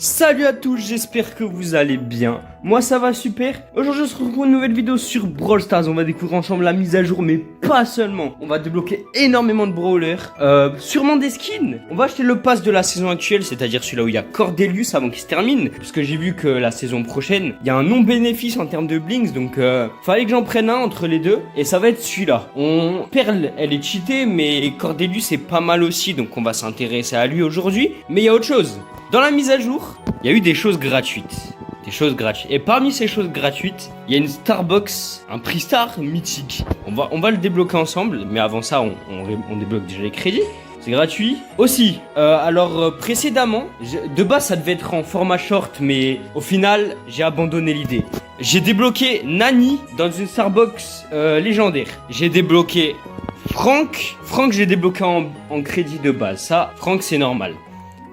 Salut à tous, j'espère que vous allez bien. Moi ça va super. Aujourd'hui on se retrouve pour une nouvelle vidéo sur Brawl Stars. On va découvrir ensemble la mise à jour, mais pas seulement. On va débloquer énormément de brawlers, sûrement des skins. On va acheter le pass de la saison actuelle, c'est-à-dire celui-là où il y a Cordelius avant qu'il se termine. Parce que j'ai vu que la saison prochaine, il y a un non-bénéfice en termes de blinks. Donc fallait que j'en prenne un entre les deux. Et ça va être celui-là. Perle, elle est cheatée, mais Cordelius est pas mal aussi. Donc on va s'intéresser à lui aujourd'hui. Mais il y a autre chose. Dans la mise à jour, il y a eu des choses gratuites. Et parmi ces choses gratuites, il y a une Starbox, un prix star mythique. On va le débloquer ensemble, mais avant ça, on débloque déjà les crédits. C'est gratuit. Aussi, précédemment, de base ça devait être en format short, mais au final, j'ai abandonné l'idée. J'ai débloqué Nani dans une Starbox légendaire. J'ai débloqué Franck. Franck, j'ai débloqué en crédit de base. Ça, Franck, c'est normal.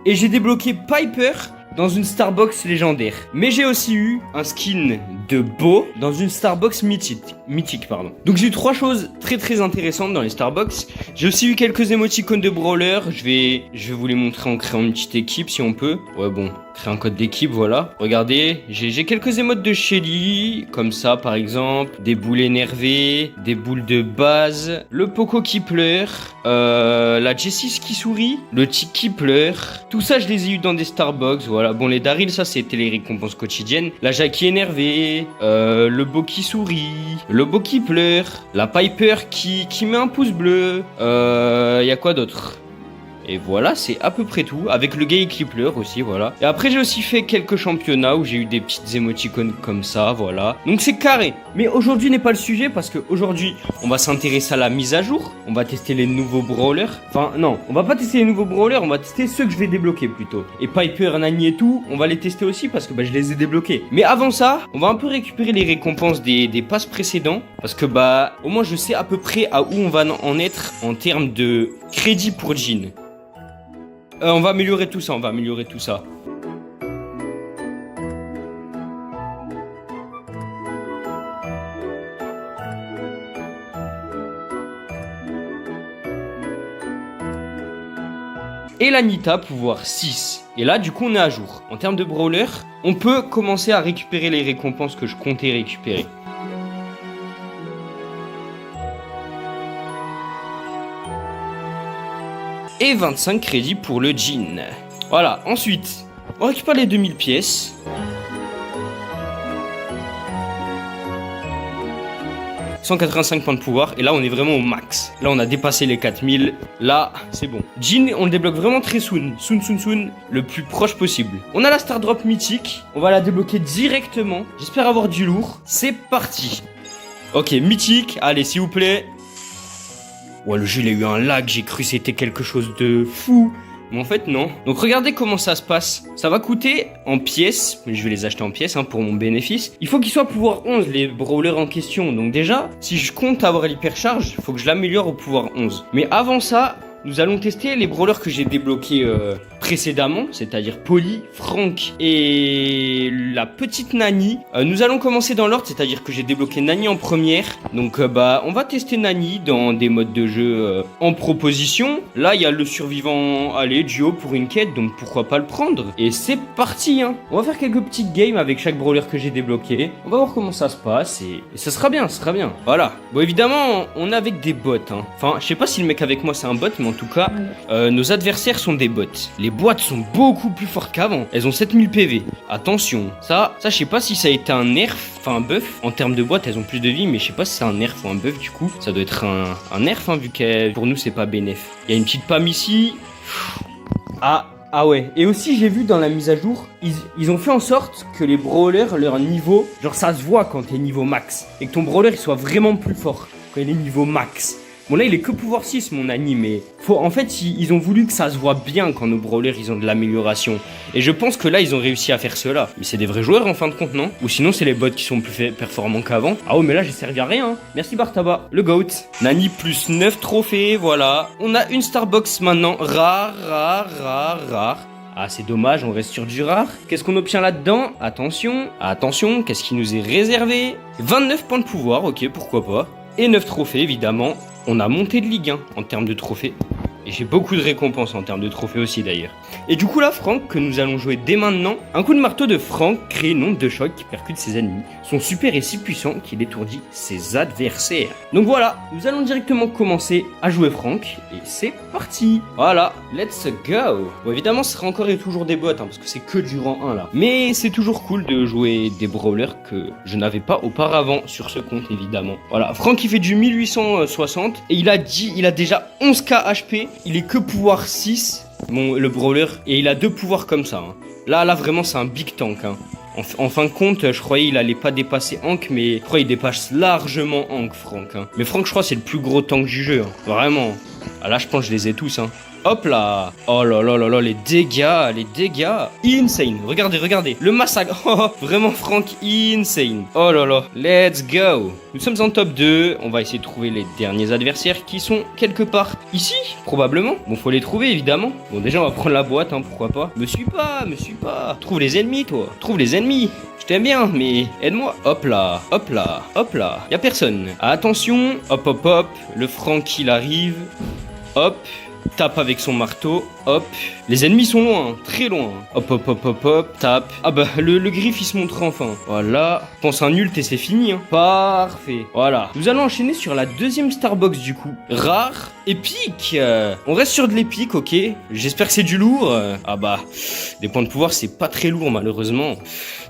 Et j'ai débloqué Piper dans une Starbox légendaire. Mais j'ai aussi eu un skin de Beau dans une Starbox mythique. Donc j'ai eu 3 choses très intéressantes dans les Starbox. J'ai aussi eu quelques émoticônes de brawler. Je vais vous les montrer en créant une petite équipe si on peut. Ouais bon, créer un code d'équipe, voilà. Regardez, j'ai quelques émotes de Shelly, comme ça par exemple. Des boules énervées, des boules de base, le Poco qui pleure, la Jessie qui sourit, le Tic qui pleure. Tout ça je les ai eu dans des Starbox, voilà. Bon les Daryl ça c'était les récompenses quotidiennes. La Jackie énervée, le Beau qui sourit, le Beau qui pleure, la Piper qui met un pouce bleu. Y a quoi d'autre? Et voilà, c'est à peu près tout. Avec le gay qui pleure aussi, voilà. Et après, j'ai aussi fait quelques championnats où j'ai eu des petites émoticônes comme ça, voilà. Donc c'est carré. Mais aujourd'hui n'est pas le sujet parce qu'aujourd'hui, on va s'intéresser à la mise à jour. On va tester les nouveaux brawlers. Enfin, non, on va pas tester les nouveaux brawlers, on va tester ceux que je vais débloquer plutôt. Et Piper, Nani et tout, on va les tester aussi parce que je les ai débloqués. Mais avant ça, on va un peu récupérer les récompenses des passes précédents. Parce que au moins je sais à peu près à où on va en être en termes de crédit pour Jean. On va améliorer tout ça, Et la Nita, pouvoir 6. Et là, du coup, on est à jour. En termes de brawler, on peut commencer à récupérer les récompenses que je comptais récupérer. Et 25 crédits pour le jean. Voilà, ensuite, on récupère les 2000 pièces. « 185 points de pouvoir. Et là, on est vraiment au max. Là, on a dépassé les 4000. Là, c'est bon. Jean, on le débloque vraiment très soon. Soon. Le plus proche possible. On a la Star Drop mythique. On va la débloquer directement. J'espère avoir du lourd. C'est parti. Ok, mythique. Allez, s'il vous plaît. Ouais, le jeu, il a eu un lag, j'ai cru que c'était quelque chose de fou. Mais en fait, non. Donc, regardez comment ça se passe. Ça va coûter en pièces, mais je vais les acheter en pièces pour mon bénéfice. Il faut qu'ils soient pouvoir 11, les brawlers en question. Donc déjà, si je compte avoir l'hypercharge, il faut que je l'améliore au pouvoir 11. Mais avant ça, nous allons tester les brawlers que j'ai débloqués précédemment, c'est-à-dire Polly, Franck et la petite Nani. Nous allons commencer dans l'ordre, c'est-à-dire que j'ai débloqué Nani en première. Donc on va tester Nani dans des modes de jeu en proposition. Là, il y a le survivant, allez, duo pour une quête, donc pourquoi pas le prendre. Et c'est parti, hein. On va faire quelques petites games avec chaque brawler que j'ai débloqué. On va voir comment ça se passe et ça sera bien, Voilà. Bon, évidemment, on est avec des bots, hein. Enfin, je sais pas si le mec avec moi c'est un bot, mais en tout cas, nos adversaires sont des bots. Les boîtes sont beaucoup plus fortes qu'avant. Elles ont 7000 PV. Attention, ça je sais pas si ça a été un nerf, enfin un buff. En termes de boîtes, elles ont plus de vie, mais je sais pas si c'est un nerf ou un buff du coup. Ça doit être un nerf, hein, vu que pour nous c'est pas bénéf. Il y a une petite pam ici. Ah ouais, et aussi j'ai vu dans la mise à jour, ils ont fait en sorte que les brawlers, leur niveau, genre ça se voit quand t'es niveau max. Et que ton brawler il soit vraiment plus fort quand il est niveau max. Bon là il est que pouvoir 6 mon ami, mais en fait ils ont voulu que ça se voit bien quand nos brawlers ils ont de l'amélioration. Et je pense que là ils ont réussi à faire cela. Mais c'est des vrais joueurs en fin de compte, non? Ou sinon c'est les bots qui sont plus performants qu'avant. Ah ouais mais là j'ai servi à rien, hein. Merci Bartaba, le GOAT. Nani plus 9 trophées, voilà. On a une Starbox maintenant, rare. Ah c'est dommage, on reste sur du rare. Qu'est-ce qu'on obtient là-dedans? Attention, qu'est-ce qui nous est réservé? 29 points de pouvoir, ok pourquoi pas. Et 9 trophées évidemment. On a monté de Ligue 1 en termes de trophées. Et j'ai beaucoup de récompenses en termes de trophées aussi d'ailleurs. Et du coup là, Franck, que nous allons jouer dès maintenant, un coup de marteau de Franck crée une onde de choc qui percute ses ennemis. Son super est si puissant qu'il étourdit ses adversaires. Donc voilà, nous allons directement commencer à jouer Franck. Et c'est parti. Voilà, let's go. Bon, évidemment, ce sera encore et toujours des bots, hein, parce que c'est que du rang 1 là. Mais c'est toujours cool de jouer des brawlers que je n'avais pas auparavant sur ce compte, évidemment. Voilà, Franck il fait du 1860 et il a déjà 11k HP. Il est que pouvoir 6, bon, le brawler, et il a 2 pouvoirs comme ça. Hein. Là, vraiment, c'est un big tank. Hein. En fin de compte, je croyais qu'il allait pas dépasser Hank, mais je crois qu'il dépasse largement Hank, Franck. Hein. Mais Franck, je crois, c'est le plus gros tank du jeu. Hein. Vraiment. Ah là, je pense que je les ai tous. Hein. Hop là. Oh là là là là, les dégâts. Insane. Regardez. Le massacre. Oh, vraiment, Franck, insane. Oh là là. Let's go. Nous sommes en top 2. On va essayer de trouver les derniers adversaires qui sont quelque part ici, probablement. Bon, faut les trouver, évidemment. Bon, déjà, on va prendre la boîte, hein, pourquoi pas. Me suis pas. Trouve les ennemis, toi. Trouve les ennemis. Je t'aime bien, mais aide-moi. Hop là. Y'a personne. Attention. Hop. Le Franck, il arrive. Hop. Tape avec son marteau, hop. Les ennemis sont loin, très loin. Hop, tape. Ah bah, le griffe il se montre enfin. Voilà. Je pense un ult et c'est fini. Hein. Parfait. Voilà. Nous allons enchaîner sur la deuxième Starbox du coup. Rare, épique. On reste sur de l'épique, ok. J'espère que c'est du lourd. Ah bah, des points de pouvoir c'est pas très lourd malheureusement.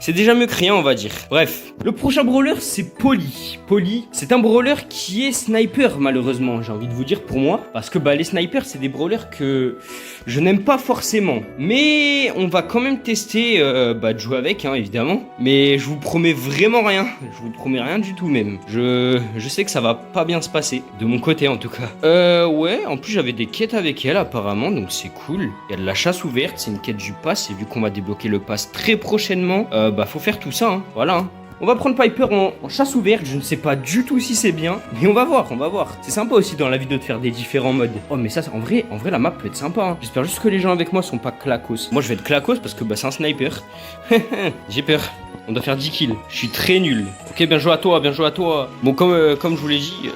C'est déjà mieux que rien, on va dire. Bref, le prochain brawler, c'est Polly. Polly, c'est un brawler qui est sniper, malheureusement, j'ai envie de vous dire pour moi. Parce que bah, les snipers, c'est des brawlers que je n'aime pas forcément. Mais on va quand même tester de jouer avec, hein, évidemment. Mais je vous promets vraiment rien. Je vous promets rien du tout même. Je sais que ça va pas bien se passer. De mon côté, en tout cas. Ouais, en plus, j'avais des quêtes avec elle, apparemment. Donc, c'est cool. Il y a de la chasse ouverte. C'est une quête du pass. Et vu qu'on va débloquer le pass très prochainement... faut faire tout ça, hein. Voilà. Hein. On va prendre Piper en chasse ouverte, je ne sais pas du tout si c'est bien, mais on va voir. C'est sympa aussi dans la vidéo de faire des différents modes. Oh mais ça, en vrai la map peut être sympa. Hein. J'espère juste que les gens avec moi sont pas clacos. Moi je vais être clacos parce que c'est un sniper. J'ai peur. On doit faire 10 kills. Je suis très nul. Ok, bien joué à toi. Bon, comme je vous l'ai dit...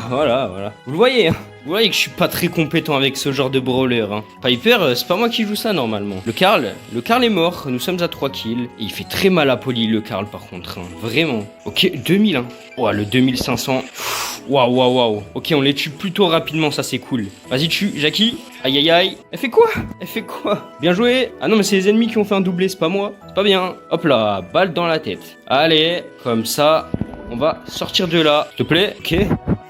voilà. Vous le voyez, hein. Vous voyez que je suis pas très compétent avec ce genre de brawler. Hein. Piper, c'est pas moi qui joue ça normalement. Le Carl est mort. Nous sommes à 3 kills. Et il fait très mal à Polly, le Carl par contre. Hein. Vraiment. Ok, 2000. Hein. Oh, le 2500. Waouh. Ok, on les tue plutôt rapidement, ça c'est cool. Vas-y, tue, Jackie. Aïe. Elle fait quoi? Bien joué. Ah non, mais c'est les ennemis qui ont fait un doublé, c'est pas moi. C'est pas bien. Hop là, balle dans la tête. Allez, comme ça, on va sortir de là. S'il te plaît, ok.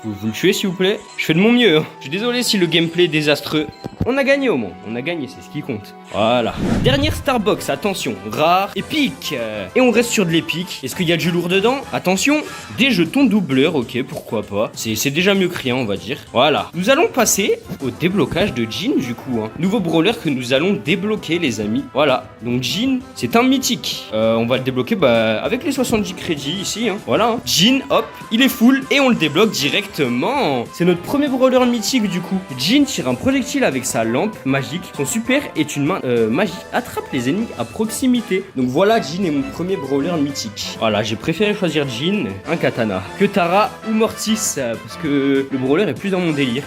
Vous le tuez s'il vous plaît. Je fais de mon mieux. Je suis désolé si le gameplay est désastreux. On a gagné au moins. C'est ce qui compte. Voilà. Dernière Starbox, attention. Rare, épique. Et on reste sur de l'épique. Est-ce qu'il y a du lourd dedans? Attention. Des jetons doubleurs, ok, pourquoi pas. C'est déjà mieux que rien, on va dire. Voilà. Nous allons passer au déblocage de Jean du coup. Hein. Nouveau brawler que nous allons débloquer, les amis. Voilà. Donc Jean, c'est un mythique. On va le débloquer avec les 70 crédits ici. Hein. Voilà. Hein. Jean, hop, il est full et on le débloque directement. C'est notre premier brawler mythique du coup. Jean tire un projectile avec sa lampe magique. Son super est une main magique. Attrape les ennemis à proximité. Donc voilà, Jean est mon premier brawler mythique. Voilà, j'ai préféré choisir Jean, un katana, que Tara ou Mortis, parce que le brawler est plus dans mon délire.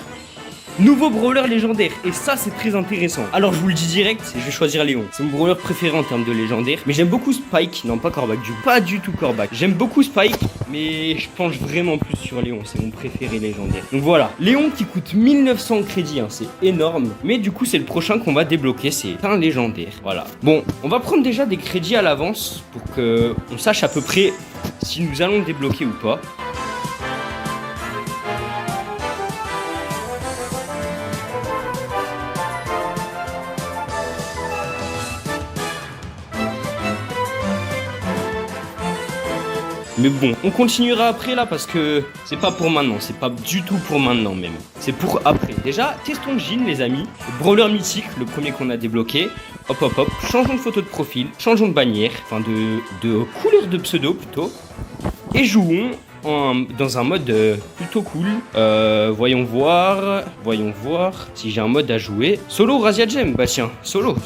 Nouveau brawler légendaire, et ça c'est très intéressant. Alors je vous le dis direct, je vais choisir Léon. C'est mon brawler préféré en termes de légendaire. Mais j'aime beaucoup Spike, non pas Corbac du coup. Pas du tout Corbac. J'aime beaucoup Spike, mais je penche vraiment plus sur Léon. C'est mon préféré légendaire. Donc voilà, Léon qui coûte 1900 crédits, hein, c'est énorme. Mais du coup c'est le prochain qu'on va débloquer, c'est un légendaire. Voilà. Bon, on va prendre déjà des crédits à l'avance pour que on sache à peu près si nous allons le débloquer ou pas. Mais bon, on continuera après là parce que c'est pas pour maintenant, c'est pas du tout pour maintenant même. C'est pour après. Déjà, testons Jean les amis. Le brawler mythique, le premier qu'on a débloqué. Hop. Changeons de photo de profil, changeons de bannière, enfin de couleur de pseudo plutôt. Et jouons dans un mode plutôt cool. Voyons voir si j'ai un mode à jouer. Solo Razia Gem, bah tiens, solo.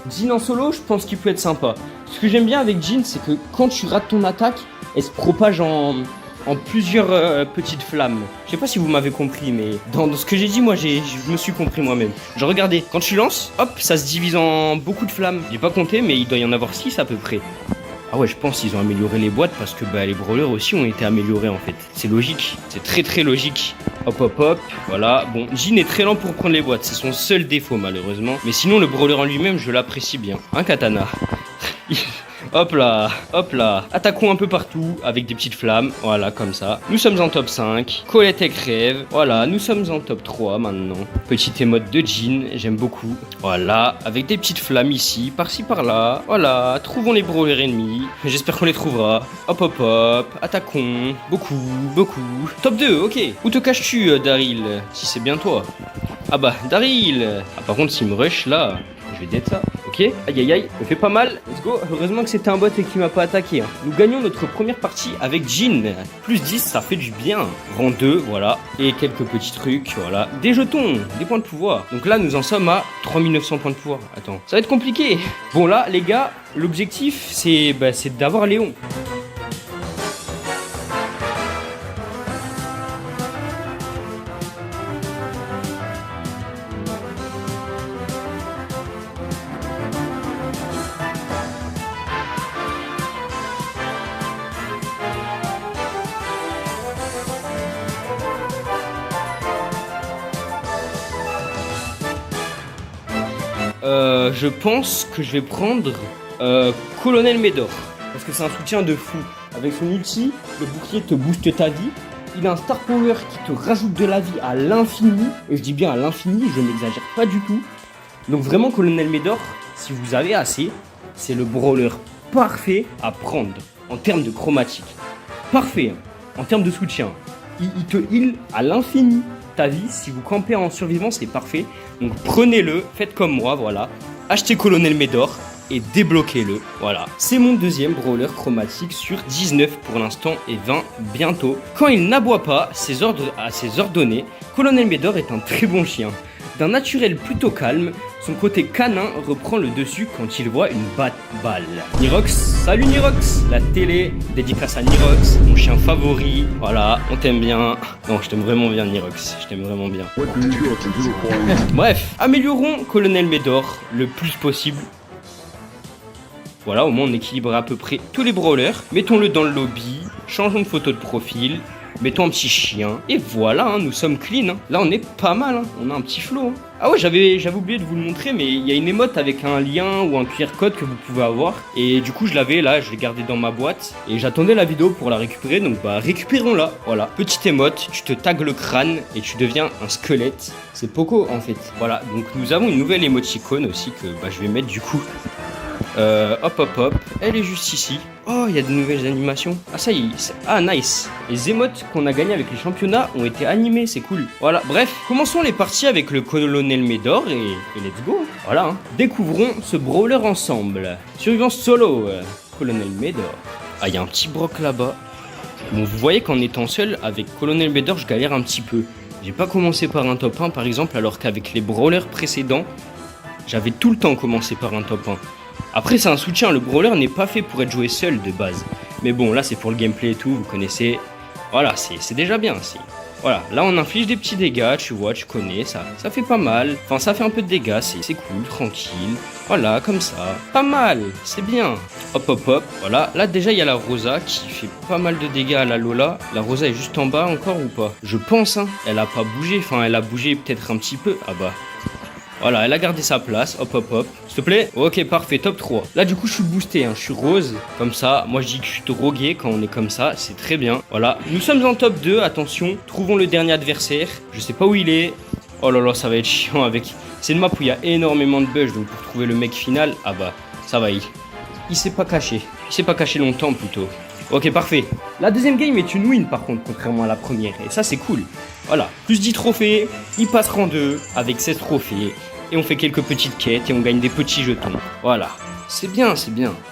Jean en solo, je pense qu'il peut être sympa. Ce que j'aime bien avec Jean, c'est que quand tu rates ton attaque, elle se propage en en plusieurs petites flammes. Je sais pas si vous m'avez compris, mais dans ce que j'ai dit, moi, je me suis compris moi-même. Genre, regardez, quand tu lances, hop, ça se divise en beaucoup de flammes. J'ai pas compté, mais il doit y en avoir 6 à peu près. Ah ouais, je pense qu'ils ont amélioré les boîtes parce que les brawlers aussi ont été améliorés en fait. C'est logique, c'est très très logique. Hop hop hop, voilà. Bon, Jin est très lent pour prendre les boîtes, c'est son seul défaut malheureusement. Mais sinon le brawler en lui-même, je l'apprécie bien. Un katana. Hop là, attaquons un peu partout avec des petites flammes, voilà comme ça. Nous sommes en top 5, Colette et crève, voilà, nous sommes en top 3 maintenant. Petite émote de Jin, j'aime beaucoup. Voilà, avec des petites flammes ici, par-ci par-là, voilà, trouvons les brawlers ennemis, j'espère qu'on les trouvera. Hop hop hop, attaquons, beaucoup. Top 2, ok. Où te caches-tu Daryl, si c'est bien toi? Ah bah, Daryl. Ah par contre s'il me rush là, je vais dead ça. Ok, aïe, ça fait pas mal. Let's go. Heureusement que c'était un bot et qu'il m'a pas attaqué. Hein. Nous gagnons notre première partie avec Jin. Plus 10, ça fait du bien. Rang 2, voilà. Et quelques petits trucs, voilà. Des jetons, des points de pouvoir. Donc là, nous en sommes à 3900 points de pouvoir. Attends, ça va être compliqué. Bon là, les gars, l'objectif, c'est d'avoir Léon. Je pense que je vais prendre Colonel Médor. Parce que c'est un soutien de fou. Avec son ulti, le bouclier te booste ta vie. Il a un star power qui te rajoute de la vie à l'infini. Et je dis bien à l'infini, je n'exagère pas du tout. Donc vraiment Colonel Médor, si vous avez assez, c'est le brawler parfait à prendre en termes de chromatique. Parfait, en termes de soutien. Il te heal à l'infini ta vie. Si vous campez en survivant, c'est parfait. Donc prenez-le, faites comme moi, voilà. Achetez Colonel Médor et débloquez-le, voilà. C'est mon deuxième brawler chromatique sur 19 pour l'instant et 20 bientôt. Quand il n'aboie pas à ses ordonnées, Colonel Médor est un très bon chien. D'un naturel plutôt calme, son côté canin reprend le dessus quand il voit une balle. Nirox, salut Nirox. La télé, dédicace à Nirox, mon chien favori. Voilà, on t'aime bien. Non, je t'aime vraiment bien Nirox, je t'aime vraiment bien. Bref, améliorons Colonel Médor le plus possible. Voilà, au moins on équilibre à peu près tous les brawlers. Mettons-le dans le lobby, changeons de photo de profil. Mettons un petit chien. Et voilà, hein, nous sommes clean. Hein. Là, on est pas mal. Hein. On a un petit flow. Hein. Ah ouais, j'avais oublié de vous le montrer, mais il y a une émote avec un lien ou un QR code que vous pouvez avoir. Et du coup, je l'ai gardé dans ma boîte. Et j'attendais la vidéo pour la récupérer. Donc, récupérons-la. Voilà, petite émote. Tu te tagues le crâne et tu deviens un squelette. C'est Poco, en fait. Voilà, donc nous avons une nouvelle émoticône aussi que je vais mettre du coup. Hop, elle est juste ici. Oh, il y a de nouvelles animations. Ah, ça y est. Ah, nice. Les émotes qu'on a gagnées avec les championnats ont été animées, c'est cool. Voilà, bref, commençons les parties avec le Colonel Médor et let's go. Voilà, hein. Découvrons ce brawler ensemble. Survivance solo, Colonel Médor. Ah, il y a un petit broc là-bas. Bon, vous voyez qu'en étant seul, avec Colonel Médor, je galère un petit peu. J'ai pas commencé par un top 1, par exemple, alors qu'avec les brawlers précédents, j'avais tout le temps commencé par un top 1. Après c'est un soutien, le brawler n'est pas fait pour être joué seul de base. Mais bon là c'est pour le gameplay et tout, vous connaissez. Voilà, c'est déjà bien. Voilà, là on inflige des petits dégâts, tu vois, tu connais, ça fait pas mal. Enfin ça fait un peu de dégâts, c'est cool, tranquille. Voilà, comme ça, pas mal, c'est bien. Hop, voilà. Là déjà il y a la Rosa qui fait pas mal de dégâts à la Lola. La Rosa est juste en bas encore ou pas? Je pense, hein, elle a pas bougé, enfin elle a bougé peut-être un petit peu. Ah bah... Voilà, elle a gardé sa place, hop, s'il te plaît. Ok, parfait, top 3. Là, du coup, je suis boosté, hein. Je suis rose, comme ça. Moi, je dis que je suis drogué quand on est comme ça, c'est très bien. Voilà, nous sommes en top 2, attention. Trouvons le dernier adversaire. Je sais pas où il est. Oh là là, ça va être chiant avec... C'est une map où il y a énormément de bugs, donc pour trouver le mec final, ah bah, ça va, il s'est pas caché. Il s'est pas caché longtemps, plutôt. Ok, parfait. La deuxième game est une win, par contre, contrairement à la première. Et ça, c'est cool. Voilà, plus 10 trophées, il passe rang 2 avec 16 trophées. Et on fait quelques petites quêtes et on gagne des petits jetons. Voilà, c'est bien.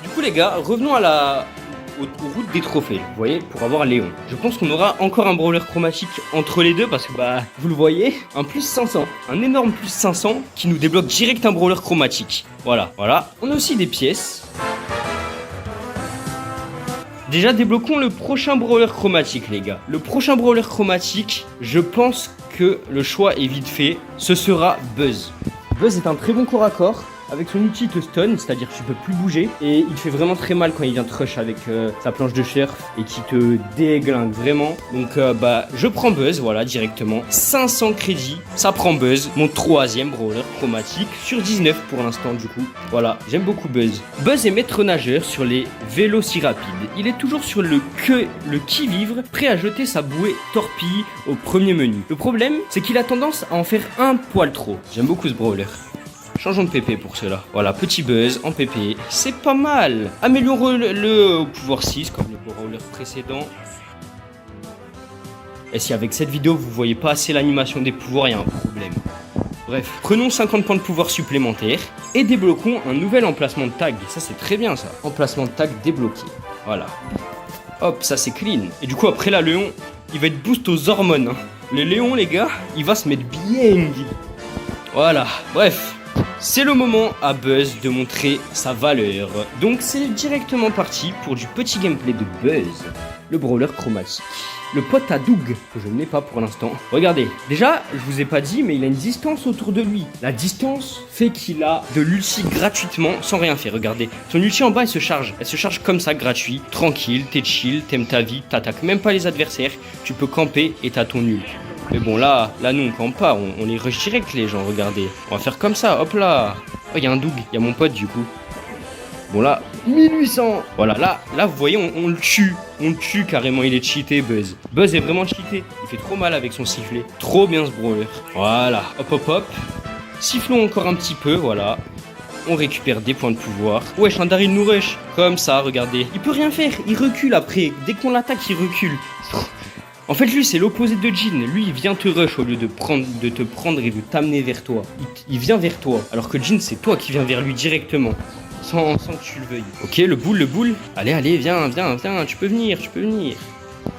Du coup les gars, revenons aux routes des trophées, vous voyez, pour avoir Léon. Je pense qu'on aura encore un brawler chromatique entre les deux parce que vous le voyez, un plus 500. Un énorme plus 500 qui nous débloque direct un brawler chromatique. Voilà. On a aussi des pièces. Déjà, débloquons le prochain brawler chromatique, les gars. Le prochain brawler chromatique, je pense que le choix est vite fait. Ce sera Buzz. Buzz est un très bon corps à corps. Avec son outil, il te stun, c'est-à-dire que tu peux plus bouger. Et il fait vraiment très mal quand il vient te rush avec sa planche de surf et qui te déglingue vraiment. Donc je prends Buzz, voilà, directement. 500 crédits, ça prend Buzz. Mon troisième brawler chromatique sur 19 pour l'instant du coup. Voilà, j'aime beaucoup Buzz. Buzz est maître nageur sur les vélos si rapides. Il est toujours sur le qui-vivre, prêt à jeter sa bouée torpille au premier menu. Le problème, c'est qu'il a tendance à en faire un poil trop. J'aime beaucoup ce brawler. Changeons de PP pour cela. Voilà, petit Buzz en PP, c'est pas mal. Améliorons-le au pouvoir 6 comme le brawler précédent. Et si avec cette vidéo vous voyez pas assez l'animation des pouvoirs, il y a un problème. Bref, prenons 50 points de pouvoir supplémentaires et débloquons un nouvel emplacement de tag. Ça c'est très bien ça. Emplacement de tag débloqué. Voilà. Hop, ça c'est clean. Et du coup après là, Léon, il va être boost aux hormones. Le Léon les gars, il va se mettre bien. Voilà, bref. C'est le moment à Buzz de montrer sa valeur. Donc c'est directement parti pour du petit gameplay de Buzz, le brawler chromatique. Le pote à Doug, que je n'ai pas pour l'instant. Regardez, déjà, je vous ai pas dit, mais il a une distance autour de lui. La distance fait qu'il a de l'ulti gratuitement, sans rien faire, regardez. Son ulti en bas, elle se charge. Elle se charge comme ça, gratuit, tranquille, t'es chill, t'aimes ta vie, t'attaques même pas les adversaires, tu peux camper et t'as ton ult. Mais bon, là nous on campe pas, on les rush direct les gens, regardez. On va faire comme ça, hop là. Oh, il y a un Doug, il y a mon pote du coup. Bon là, 1800. Voilà, là vous voyez, on le tue. On le tue carrément, il est cheaté Buzz. Buzz est vraiment cheaté, il fait trop mal avec son sifflet. Trop bien ce brawler. Voilà, hop hop hop. Sifflons encore un petit peu, voilà. On récupère des points de pouvoir. Wesh, un Daryl nous rush. Comme ça, regardez. Il peut rien faire, il recule après. Dès qu'on l'attaque, il recule. En fait, lui, c'est l'opposé de Jhin. Lui, il vient te rush au lieu de te prendre et de t'amener vers toi. Il vient vers toi. Alors que Jhin, c'est toi qui viens vers lui directement. Sans que tu le veuilles. Ok, le boule. Allez, viens. Tu peux venir.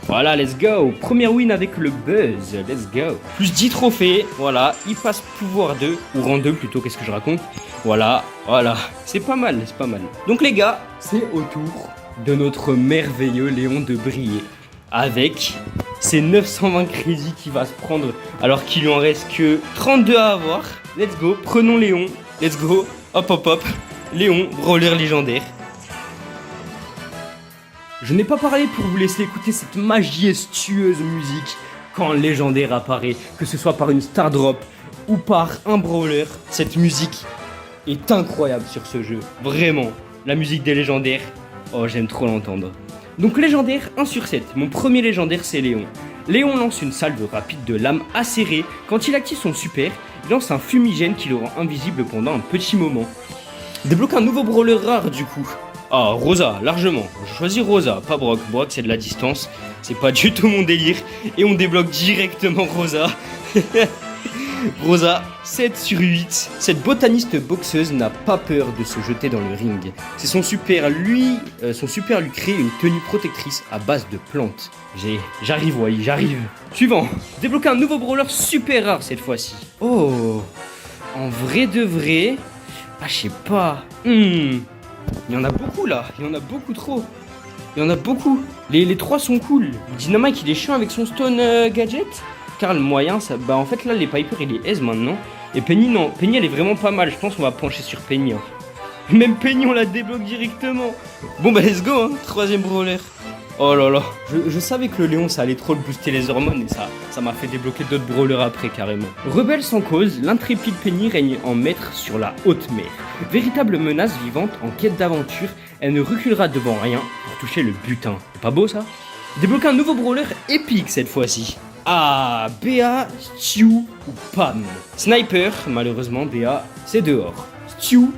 Voilà, let's go. Première win avec le Buzz. Let's go. Plus 10 trophées. Voilà, il passe pouvoir 2. Ou rang 2 plutôt, qu'est-ce que je raconte. Voilà. C'est pas mal. Donc les gars, c'est au tour de notre merveilleux Léon de briller. Avec ses 920 crédits qu'il va se prendre alors qu'il lui en reste que 32 à avoir. Let's go, prenons Léon. Let's go, hop. Léon, brawler légendaire. Je n'ai pas parlé pour vous laisser écouter cette majestueuse musique quand légendaire apparaît, que ce soit par une star drop ou par un brawler. Cette musique est incroyable sur ce jeu, vraiment. La musique des légendaires, oh j'aime trop l'entendre. Donc légendaire 1 sur 7, mon premier légendaire c'est Léon. Léon lance une salve rapide de lame acérée. Quand il active son super, il lance un fumigène qui le rend invisible pendant un petit moment. Débloque un nouveau brawler rare du coup. Ah, Rosa, largement. Je choisis Rosa, pas Brock. Brock c'est de la distance, c'est pas du tout mon délire. Et on débloque directement Rosa. Rosa, 7 sur 8. Cette botaniste boxeuse n'a pas peur de se jeter dans le ring. C'est son super lui crée une tenue protectrice à base de plantes. J'arrive, Wally, j'arrive. Suivant, débloquer un nouveau brawler super rare cette fois-ci. Oh, en vrai de vrai, je sais pas. Il y en a beaucoup là, il y en a beaucoup trop. Il y en a beaucoup. Les 3 sont cool. Dynamite il est chiant avec son stone gadget. Car le moyen, en fait là les Piper il est aise maintenant. Et Penny non, Penny elle est vraiment pas mal, je pense qu'on va pencher sur Penny. Même Penny on la débloque directement. Bon let's go, 3ème brawler. Oh là là, je savais que le Léon ça allait trop le booster les hormones et ça m'a fait débloquer d'autres brawlers après carrément. Rebelle sans cause, l'intrépide Penny règne en maître sur la haute mer. Véritable menace vivante en quête d'aventure, elle ne reculera devant rien pour toucher le butin. C'est pas beau ça? Débloquer un nouveau brawler épique cette fois-ci. Ah, Béa, Stu ou Pam. Sniper, malheureusement, Béa, c'est dehors. Stu,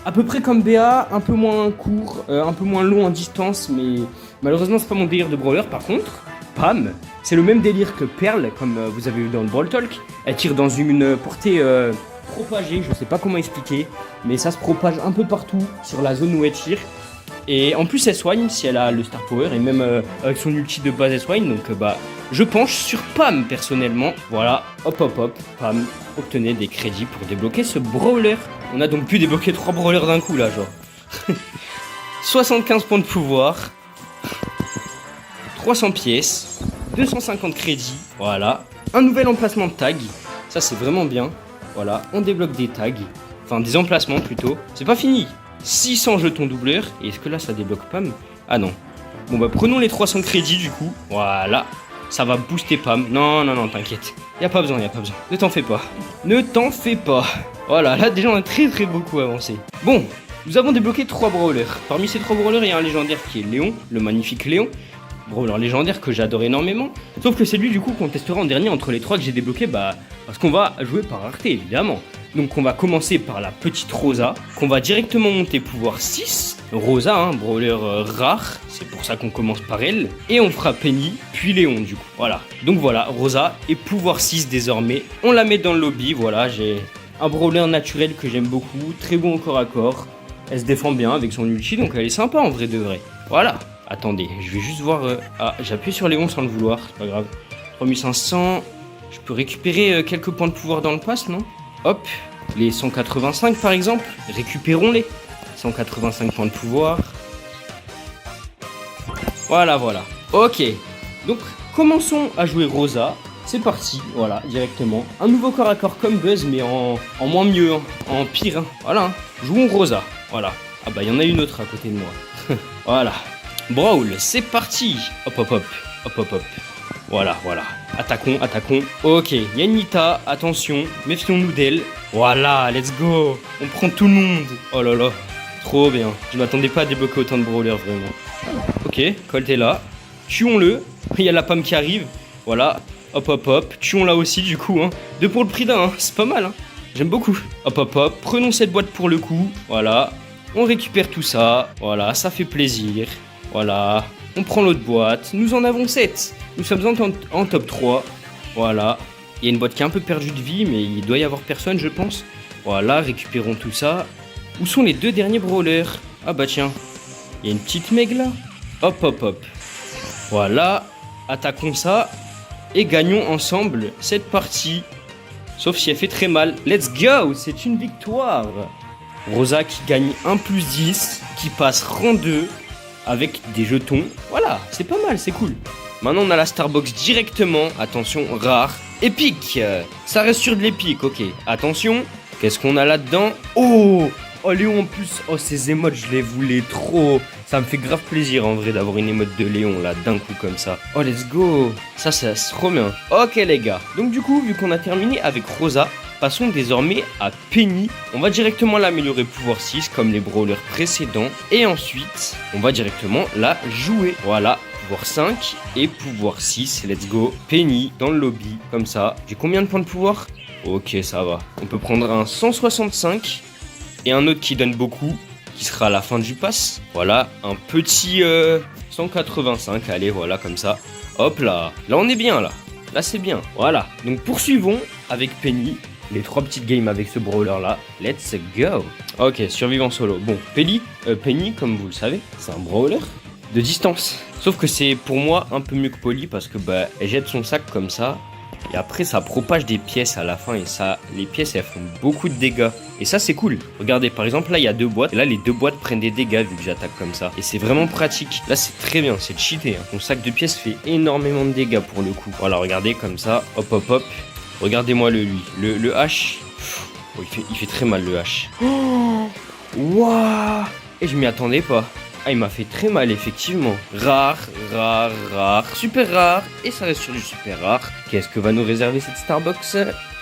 à peu près comme Béa, un peu moins court, un peu moins long en distance, mais malheureusement, c'est pas mon délire de brawler. Par contre, Pam, c'est le même délire que Pearl, comme vous avez vu dans le Brawl Talk. Elle tire dans une portée propagée, je sais pas comment expliquer, mais ça se propage un peu partout sur la zone où elle tire. Et en plus elle soigne si elle a le Star Power et même avec son ulti de base elle soigne. Donc je penche sur Pam personnellement. Voilà, hop, Pam, obtenez des crédits pour débloquer ce brawler. On a donc pu débloquer 3 brawlers d'un coup là genre. 75 points de pouvoir. 300 pièces, 250 crédits, voilà. Un nouvel emplacement de tag, ça c'est vraiment bien. Voilà, on débloque des tags, enfin des emplacements plutôt. C'est pas fini. 600 jetons doubleurs, et est-ce que là ça débloque Pam? Ah non. Bon bah prenons les 300 crédits du coup, voilà. Ça va booster Pam. Non, non, non, t'inquiète. Y a pas besoin, y a pas besoin. Ne t'en fais pas. Ne t'en fais pas. Voilà, là déjà on a très beaucoup avancé. Bon, nous avons débloqué 3 brawlers. Parmi ces 3 brawlers, il y a un légendaire qui est Léon, le magnifique Léon. Brawler légendaire que j'adore énormément. Sauf que c'est lui du coup qu'on testera en dernier entre les 3 que j'ai débloqués, bah parce qu'on va jouer par rareté évidemment. Donc on va commencer par la petite Rosa, qu'on va directement monter pouvoir 6. Rosa, hein, brawler rare, c'est pour ça qu'on commence par elle. Et on fera Penny, puis Léon du coup. Voilà, donc voilà, Rosa et pouvoir 6 désormais. On la met dans le lobby, voilà, j'ai un brawler naturel que j'aime beaucoup, très bon au corps à corps. Elle se défend bien avec son ulti, donc elle est sympa en vrai de vrai. Voilà. Attendez, je vais juste voir... Ah, j'ai appuyé sur Léon sans le vouloir, c'est pas grave. 3500... Je peux récupérer quelques points de pouvoir dans le pass, non? Hop, les 185 par exemple, récupérons-les. 185 points de pouvoir. Voilà, voilà. Ok, donc commençons à jouer Rosa. C'est parti, voilà, directement. Un nouveau corps à corps comme Buzz, mais en moins mieux, hein, en pire. Hein. Voilà, hein. Jouons Rosa, voilà. Ah bah, il y en a une autre à côté de moi. Voilà. Brawl, c'est parti. Hop, hop, hop, hop, hop, hop. Voilà, voilà. Attaquons, attaquons. Ok, il y a une Nita, attention, méfions-nous d'elle. Voilà, let's go. On prend tout le monde. Oh là là, trop bien. Je m'attendais pas à débloquer autant de brawlers, vraiment. Ok, Colt est là. Tuons-le. Il y a la Pam qui arrive. Voilà, hop, hop, hop. Tuons-la aussi, du coup. Hein. 2 pour le prix d'un, hein. C'est pas mal. Hein. J'aime beaucoup. Hop, hop, hop. Prenons cette boîte pour le coup. Voilà. On récupère tout ça. Voilà, ça fait plaisir. Voilà, on prend l'autre boîte, nous en avons 7. Nous sommes en top 3. Voilà, il y a une boîte qui est un peu perdue de vie, mais il doit y avoir personne je pense. Voilà, récupérons tout ça. Où sont les 2 derniers brawlers? Ah bah tiens, il y a une petite meg là. Hop hop hop. Voilà, attaquons ça et gagnons ensemble cette partie. Sauf si elle fait très mal. Let's go, c'est une victoire. Rosa qui gagne 1+10, qui passe rang 2. Avec des jetons, voilà, c'est pas mal, c'est cool. Maintenant on a la Starbox directement, attention, rare, épique. Ça reste sur de l'épique, ok. Attention, qu'est-ce qu'on a là-dedans? Oh, Léon en plus, oh ces émotes je les voulais trop. Ça me fait grave plaisir en vrai d'avoir une émote de Léon là d'un coup comme ça. Oh let's go, ça c'est trop bien. Ok les gars, donc du coup vu qu'on a terminé avec Rosa, passons désormais à Penny. On va directement l'améliorer pouvoir 6 comme les brawlers précédents. Et ensuite, on va directement la jouer. Voilà, pouvoir 5 et pouvoir 6. Let's go. Penny dans le lobby, comme ça. J'ai combien de points de pouvoir? Ok, ça va. On peut prendre un 165 et un autre qui donne beaucoup, qui sera à la fin du pass. Voilà, un petit 185. Allez, voilà, comme ça. Hop là. Là, on est bien, là. Là, c'est bien. Voilà. Donc, poursuivons avec Penny. Les 3 petites games avec ce brawler là, let's go. Ok, survivant solo. Bon, Penny, comme vous le savez, c'est un brawler de distance. Sauf que c'est pour moi un peu mieux que Polly parce que bah elle jette son sac comme ça. Et après ça propage des pièces à la fin et ça, les pièces elles font beaucoup de dégâts. Et ça c'est cool. Regardez par exemple là il y a 2 boîtes. Et là les 2 boîtes prennent des dégâts vu que j'attaque comme ça. Et c'est vraiment pratique. Là c'est très bien, c'est cheaté. Hein. Ton sac de pièces fait énormément de dégâts pour le coup. Voilà regardez comme ça, hop hop hop. Regardez-moi le H. Oh, il fait très mal le H. Oh, waouh. Et je m'y attendais pas. Ah, il m'a fait très mal, effectivement. Rare, rare, rare, super rare. Et ça reste sur du super rare. Qu'est-ce que va nous réserver cette Starbox?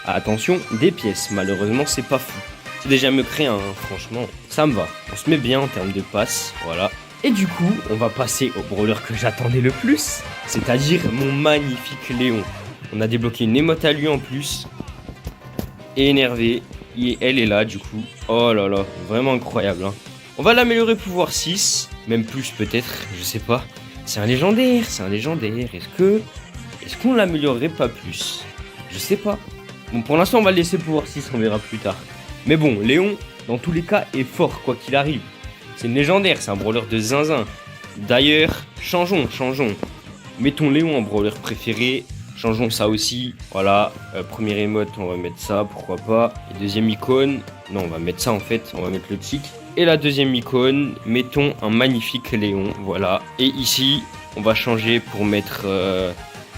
Ah, attention, des pièces. Malheureusement, c'est pas fou. C'est déjà mieux que rien, hein, franchement. Ça me va. On se met bien en termes de passe. Voilà. Et du coup, on va passer au brawler que j'attendais le plus. C'est-à-dire mon magnifique Léon. On a débloqué une émote à lui en plus. Et énervé. Et elle est là du coup. Oh là là, vraiment incroyable. Hein. On va l'améliorer pouvoir 6. Même plus peut-être, je sais pas. C'est un légendaire, c'est un légendaire. Est-ce qu'on l'améliorerait pas plus? Je sais pas. Bon, pour l'instant, on va le laisser pouvoir 6, on verra plus tard. Mais bon, Léon, dans tous les cas, est fort quoi qu'il arrive. C'est une légendaire, c'est un brawler de zinzin. D'ailleurs, changeons. Mettons Léon en brawler préféré. Changeons ça aussi. Voilà, première émote, on va mettre ça, pourquoi pas. Et deuxième icône, non, on va mettre ça en fait, on va mettre le tic. Et la deuxième icône, mettons un magnifique Léon, voilà. Et ici, On va changer pour mettre...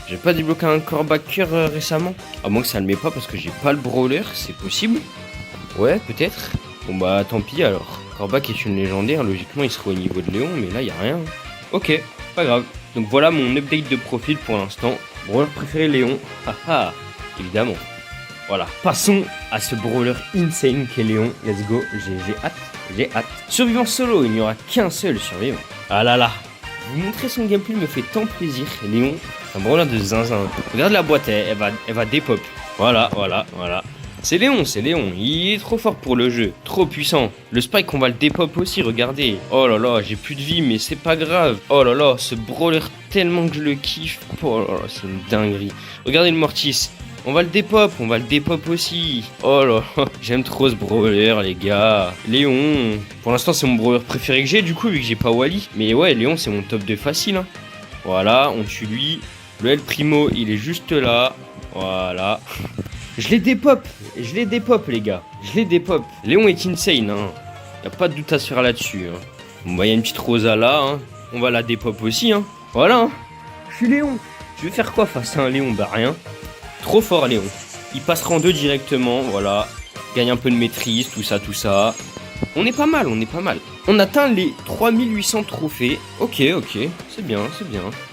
J'ai pas débloqué un Corbacker récemment. À moins que ça le met pas parce que j'ai pas le brawler, c'est possible. Ouais, peut-être. Bon bah tant pis alors. Corbac est une légendaire, logiquement il serait au niveau de Léon, mais là y a rien. Ok, pas grave. Donc voilà mon update de profil pour l'instant. Brawler préféré Léon. Haha, évidemment. Voilà, passons à ce brawler insane qu'est Léon. Let's go, j'ai hâte. Survivant solo, il n'y aura qu'un seul survivant. Ah là là, vous montrer son gameplay me fait tant plaisir. Léon, c'est un brawler de zinzin. Regarde la boîte, elle va dépop. Voilà. C'est Léon, il est trop fort pour le jeu, trop puissant. Le Spike, on va le dépop aussi, regardez. Oh là là, j'ai plus de vie, mais c'est pas grave. Oh là là, ce brawler, tellement que je le kiffe. Oh là là, c'est une dinguerie. Regardez le Mortis. On va le dépop aussi. Oh là, j'aime trop ce brawler, les gars. Léon, pour l'instant, c'est mon brawler préféré que j'ai, du coup, vu que j'ai pas Wally. Mais ouais, Léon, c'est mon top 2 facile. Hein. Voilà, on tue lui. Le El Primo, il est juste là. Voilà. Je les dépop, les gars. Léon est insane, hein. Y'a pas de doute à se faire là-dessus. Hein. Bon, bah, y a une petite Rosa là. Hein. On va la dépop aussi, hein. Voilà. Hein. Je suis Léon. Je vais faire quoi face à un Léon? Bah, rien. Trop fort Léon. Il passera en 2 directement, voilà. Gagne un peu de maîtrise, tout ça. On est pas mal. On atteint les 3800 trophées. Ok, c'est bien.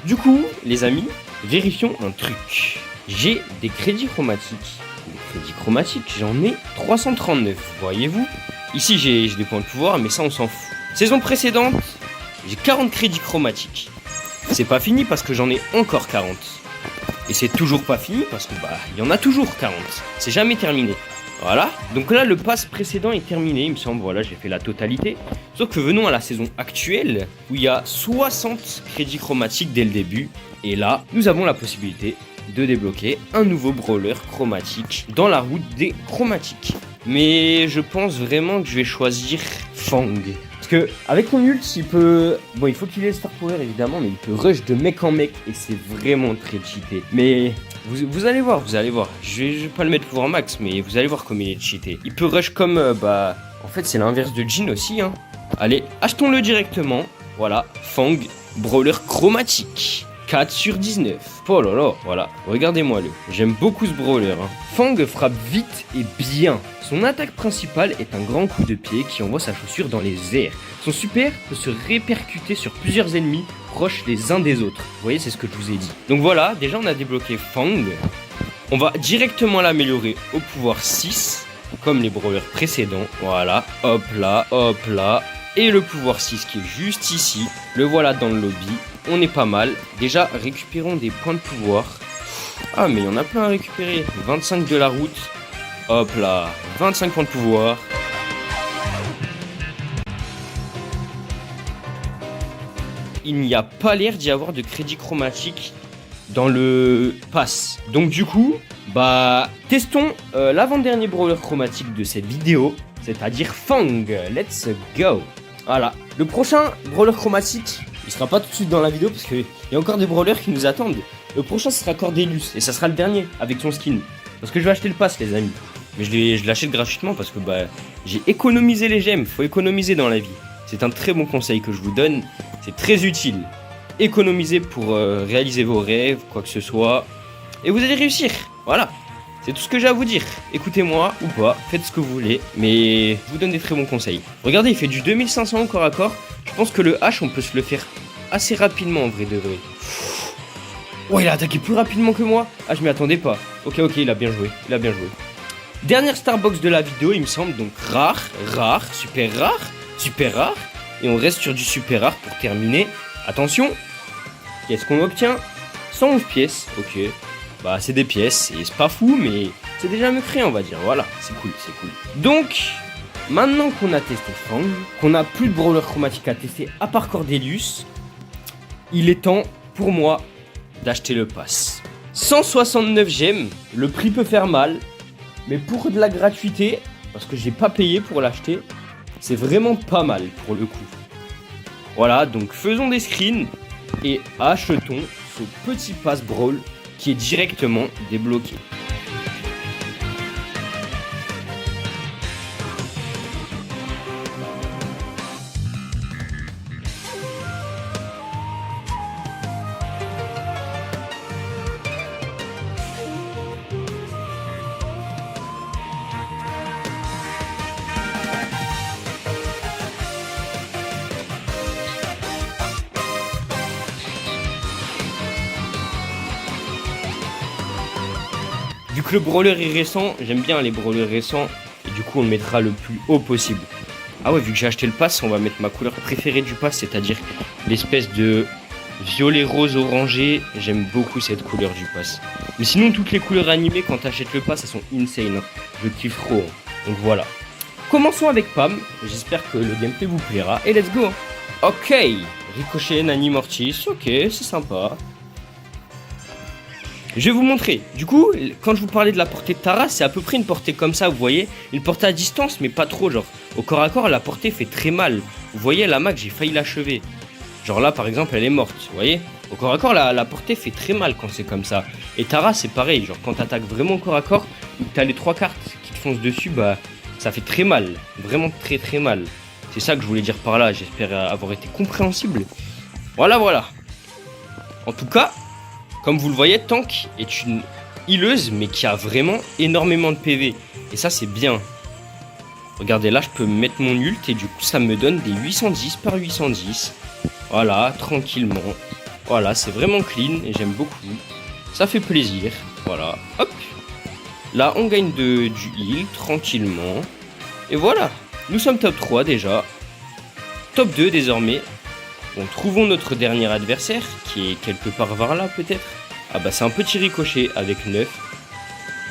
Du coup, les amis, vérifions un truc. J'ai des crédits chromatiques. J'en ai 339, voyez-vous. Ici, j'ai des points de pouvoir, mais ça, on s'en fout. Saison précédente, j'ai 40 crédits chromatiques. C'est pas fini parce que j'en ai encore 40. Et c'est toujours pas fini parce que il y en a toujours 40. C'est jamais terminé. Voilà. Donc là, le pass précédent est terminé, il me semble. Voilà, j'ai fait la totalité. Sauf que venons à la saison actuelle où il y a 60 crédits chromatiques dès le début. Et là, nous avons la possibilité de débloquer un nouveau brawler chromatique dans la route des chromatiques. Mais je pense vraiment que je vais choisir Fang. Parce que avec mon ult, il peut... Bon, il faut qu'il ait le Star Power évidemment, mais il peut rush de mec en mec et c'est vraiment très cheaté. Mais vous allez voir. Je vais pas le mettre pouvoir max, mais vous allez voir comme il est cheaté. Il peut rush comme... En fait, c'est l'inverse de Jhin aussi, hein. Allez, achetons-le directement. Voilà, Fang, brawler chromatique. 4 sur 19. Oh là là, voilà. Regardez-moi-le. J'aime beaucoup ce brawler. Hein. Fang frappe vite et bien. Son attaque principale est un grand coup de pied qui envoie sa chaussure dans les airs. Son super peut se répercuter sur plusieurs ennemis proches les uns des autres. Vous voyez, c'est ce que je vous ai dit. Donc voilà, déjà on a débloqué Fang. On va directement l'améliorer au pouvoir 6, comme les brawlers précédents. Voilà, hop là. Et le pouvoir 6 qui est juste ici. Le voilà dans le lobby. On est pas mal. Déjà, récupérons des points de pouvoir. Ah, mais il y en a plein à récupérer. 25 de la route. Hop là. 25 points de pouvoir. Il n'y a pas l'air d'y avoir de crédit chromatique dans le pass. Donc du coup, testons l'avant-dernier brawler chromatique de cette vidéo. C'est-à-dire Fang. Let's go. Voilà. Le prochain brawler chromatique... Il sera pas tout de suite dans la vidéo parce qu'il y a encore des brawlers qui nous attendent. Le prochain ce sera Cordelius et ça sera le dernier avec son skin. Parce que je vais acheter le pass les amis. Mais je l'achète gratuitement parce que j'ai économisé les gemmes. Faut économiser dans la vie. C'est un très bon conseil que je vous donne. C'est très utile. Économisez pour réaliser vos rêves, quoi que ce soit. Et vous allez réussir. Voilà. C'est tout ce que j'ai à vous dire. Écoutez-moi ou pas, faites ce que vous voulez, mais je vous donne des très bons conseils. Regardez, il fait du 2500 au corps à corps. Je pense que le H, on peut se le faire assez rapidement en vrai de vrai. Oh, il a attaqué plus rapidement que moi. Ah, je m'y attendais pas. Ok, il a bien joué. Dernière Starbox de la vidéo, il me semble. Donc rare, super rare. Et on reste sur du super rare pour terminer. Attention. Qu'est-ce qu'on obtient? 111 pièces. Ok. C'est des pièces, et c'est pas fou, mais c'est déjà mieux créé, on va dire. Voilà, c'est cool. Donc, maintenant qu'on a testé Fang, qu'on n'a plus de brawler chromatique à tester à part Cordelius, il est temps pour moi d'acheter le pass. 169 gemmes, le prix peut faire mal, mais pour de la gratuité, parce que j'ai pas payé pour l'acheter, c'est vraiment pas mal pour le coup. Voilà, donc faisons des screens et achetons ce petit pass brawl qui est directement débloqué. que le brawler est récent, j'aime bien les brawlers récents. Et du coup, on le mettra le plus haut possible. Ah ouais, vu que j'ai acheté le pass, on va mettre ma couleur préférée du pass, c'est-à-dire l'espèce de violet rose orangé. J'aime beaucoup cette couleur du pass. Mais sinon, toutes les couleurs animées, quand t'achètes le pass, elles sont insane. Je kiffe trop. Donc voilà. Commençons avec Pam. J'espère que le gameplay vous plaira. Et let's go. Ok. Ricochet, Nani, Mortis. Ok, c'est sympa. Je vais vous montrer. Du coup, quand je vous parlais de la portée de Tara, c'est à peu près une portée comme ça, vous voyez. Une portée à distance, mais pas trop, genre. Au corps à corps, la portée fait très mal. Vous voyez, la Mac, j'ai failli l'achever. Genre là, par exemple, elle est morte, vous voyez. Au corps à corps, la portée fait très mal quand c'est comme ça. Et Tara, c'est pareil. Genre, quand t'attaques vraiment au corps à corps, t'as les 3 cartes qui te foncent dessus, bah, ça fait très mal. Vraiment très très mal. C'est ça que je voulais dire par là. J'espère avoir été compréhensible. Voilà, voilà. En tout cas... Comme vous le voyez, Tank est une healeuse, mais qui a vraiment énormément de PV. Et ça, c'est bien. Regardez, là, je peux mettre mon ult et du coup, ça me donne des 810 par 810. Voilà, tranquillement. Voilà, c'est vraiment clean et j'aime beaucoup. Ça fait plaisir. Voilà, hop. Là, on gagne du heal, tranquillement. Et voilà, nous sommes top 3 déjà. Top 2 désormais. Bon, trouvons notre dernier adversaire, qui est quelque part vers là peut-être. Ah bah c'est un petit ricochet avec 9.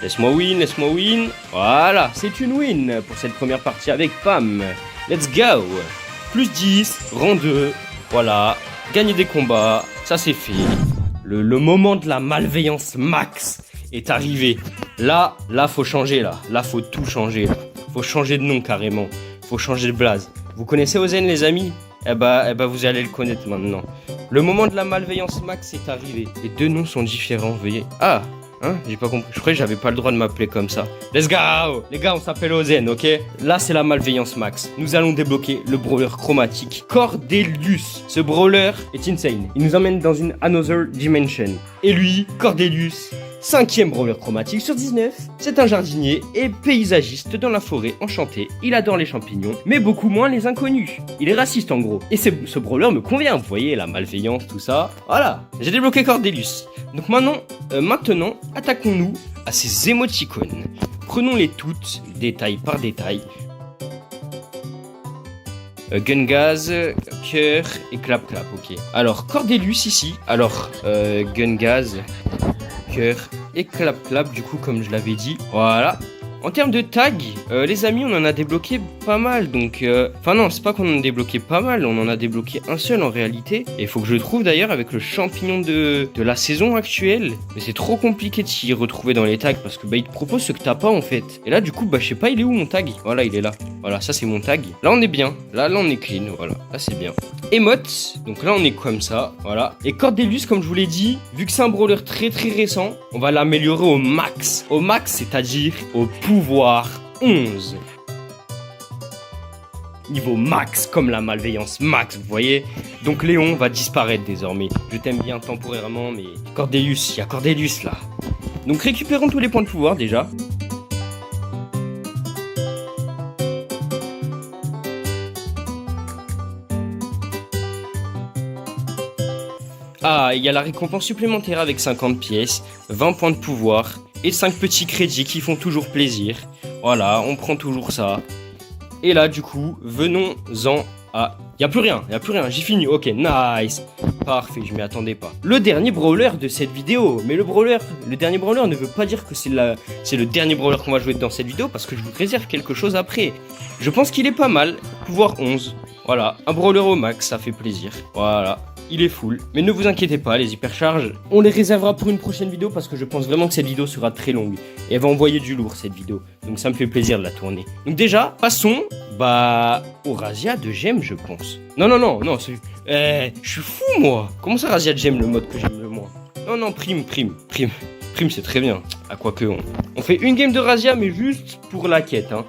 Laisse-moi win, laisse-moi win. Voilà, c'est une win pour cette première partie avec Pam. Let's go. Plus 10, rang 2. Voilà, gagner des combats, ça c'est fait. Le moment de la malveillance max est arrivé. Là, faut changer là. Là, faut tout changer. Faut changer de nom carrément. Faut changer de blaze. Vous connaissez Ozen les amis ? Eh bah, vous allez le connaître maintenant. Le moment de la malveillance max est arrivé. Les deux noms sont différents, veuillez. Ah, hein, j'ai pas compris. Je croyais que j'avais pas le droit de m'appeler comme ça. Let's go. Les gars, on s'appelle Ozen, ok? Là, c'est la malveillance max. Nous allons débloquer le brawler chromatique Cordelius. Ce brawler est insane. Il nous emmène dans une Another Dimension. Et lui, Cordelius, 5e brawler chromatique sur 19. C'est un jardinier et paysagiste dans la forêt enchantée. Il adore les champignons, mais beaucoup moins les inconnus. Il est raciste en gros. Et ce brawler me convient, vous voyez, la malveillance, tout ça. Voilà, j'ai débloqué Cordelius. Donc maintenant, attaquons-nous à ces émoticônes. Prenons-les toutes, détail par détail. Gun gaz, cœur et clap clap, ok. Alors, Cordelius ici. Alors, gun gaz, cœur et clap clap, du coup, comme je l'avais dit. Voilà. En termes de tags, les amis, on en a débloqué pas mal, donc... Enfin non, c'est pas qu'on en a débloqué pas mal, on en a débloqué un seul en réalité. Et il faut que je le trouve d'ailleurs avec le champignon de la saison actuelle. Mais c'est trop compliqué de s'y retrouver dans les tags, parce que bah il te propose ce que t'as pas en fait. Et là du coup, bah je sais pas, il est où mon tag? Voilà, il est là. Voilà, ça c'est mon tag. Là on est bien, là on est clean, voilà, là c'est bien. Emote, donc là on est comme ça, voilà. Et Cordelius, comme je vous l'ai dit, vu que c'est un brawler très très récent, on va l'améliorer au max. Au max, c'est-à-dire au pouvoir 11. Niveau max, comme la malveillance max, vous voyez. Donc Léon va disparaître désormais. Je t'aime bien temporairement, mais Cordelius, il y a Cordelius là. Donc récupérons tous les points de pouvoir déjà. Ah, il y a la récompense supplémentaire avec 50 pièces, 20 points de pouvoir et 5 petits crédits qui font toujours plaisir. Voilà, on prend toujours ça. Et là, du coup, venons-en à... Y'a plus rien, j'ai fini. Ok, nice. Parfait, je m'y attendais pas. Le dernier brawler de cette vidéo. Mais le dernier brawler ne veut pas dire que c'est le dernier brawler qu'on va jouer dans cette vidéo, parce que je vous réserve quelque chose après. Je pense qu'il est pas mal. Pouvoir 11. Voilà, un brawler au max, ça fait plaisir. Voilà. Il est full, mais ne vous inquiétez pas, les hypercharges, on les réservera pour une prochaine vidéo parce que je pense vraiment que cette vidéo sera très longue et elle va envoyer du lourd cette vidéo, donc ça me fait plaisir de la tourner. Donc déjà, passons au razzia de gemmes, je pense. Non, je suis fou moi. Comment ça razzia de gemmes, le mode que j'aime le moins? Non, prime, c'est très bien. À quoi que on fait une game de razzia, mais juste pour la quête, hein.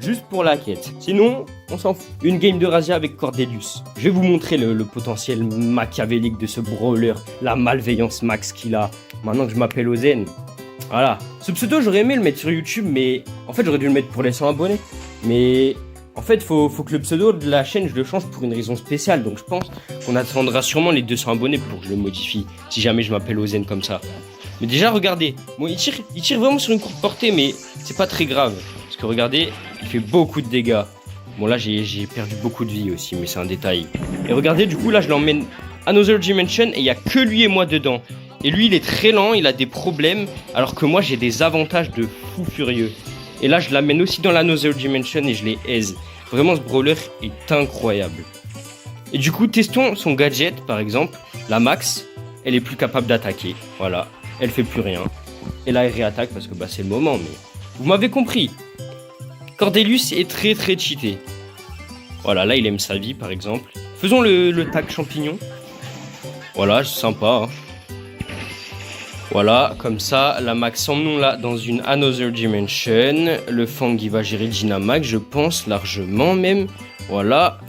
Juste pour la quête. Sinon, on s'en fout. Une game de razzia avec Cordelius. Je vais vous montrer le potentiel machiavélique de ce brawler. La malveillance max qu'il a. Maintenant que je m'appelle Ozen. Voilà. Ce pseudo, j'aurais aimé le mettre sur YouTube, mais... En fait, j'aurais dû le mettre pour les 100 abonnés. Mais... En fait, faut que le pseudo de la chaîne, je le change pour une raison spéciale. Donc je pense qu'on attendra sûrement les 200 abonnés pour que je le modifie. Si jamais je m'appelle Ozen comme ça. Mais déjà, regardez. Bon, il tire vraiment sur une courte portée, mais c'est pas très grave. Parce que regardez, il fait beaucoup de dégâts. Bon, là, j'ai perdu beaucoup de vie aussi, mais c'est un détail. Et regardez, du coup, là, je l'emmène à Another Dimension et il n'y a que lui et moi dedans. Et lui, il est très lent, il a des problèmes, alors que moi, j'ai des avantages de fou furieux. Et là, je l'amène aussi dans l'Another Dimension et je les aise. Vraiment, ce brawler est incroyable. Et du coup, testons son gadget, par exemple. La Max, elle est plus capable d'attaquer. Voilà, elle fait plus rien. Et là, elle réattaque parce que bah, c'est le moment, mais... Vous m'avez compris. Cordelius est très très cheaté. Voilà, là, il aime sa vie, par exemple. Faisons le tag champignon. Voilà, c'est sympa, hein. Voilà, comme ça, la Max, emmenons-la dans une Another Dimension. Le Fang, il va gérer Dynamax, je pense, largement même. Voilà.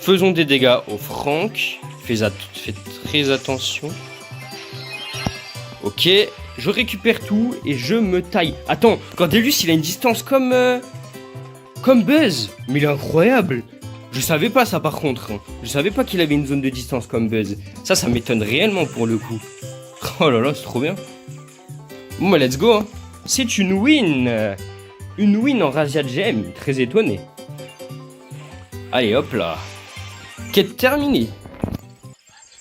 Faisons des dégâts au Frank. Fais très attention. Ok, je récupère tout et je me taille. Attends, Cordelius, il a une distance comme Buzz. Mais il est incroyable. Je savais pas ça par contre. Je savais pas qu'il avait une zone de distance comme Buzz. Ça m'étonne réellement pour le coup. Oh là là, c'est trop bien. Bon bah let's go, hein. C'est une win. Une win en Razia Gem. Très étonné. Allez hop là. Quête terminée.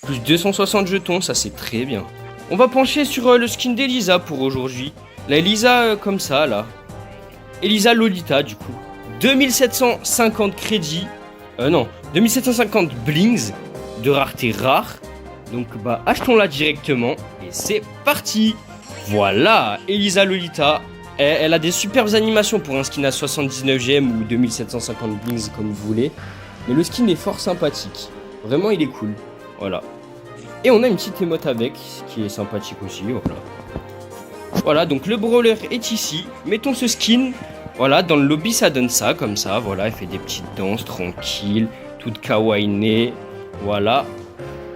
Plus 260 jetons, ça c'est très bien. On va pencher sur le skin d'Elisa pour aujourd'hui. La Elisa comme ça là. Elisa Lolita du coup. 2750 crédits. Non, 2750 blings de rareté rare. Donc bah achetons-la directement et c'est parti. Voilà, Elisa Lolita. Elle a des superbes animations pour un skin à 79 gemmes ou 2750 blings comme vous voulez. Mais le skin est fort sympathique. Vraiment il est cool. Voilà. Et on a une petite émote avec, qui est sympathique aussi. Voilà. Voilà, donc le brawler est ici. Mettons ce skin. Voilà, dans le lobby ça donne ça, comme ça. Voilà, elle fait des petites danses tranquilles. Toute kawaii. Voilà.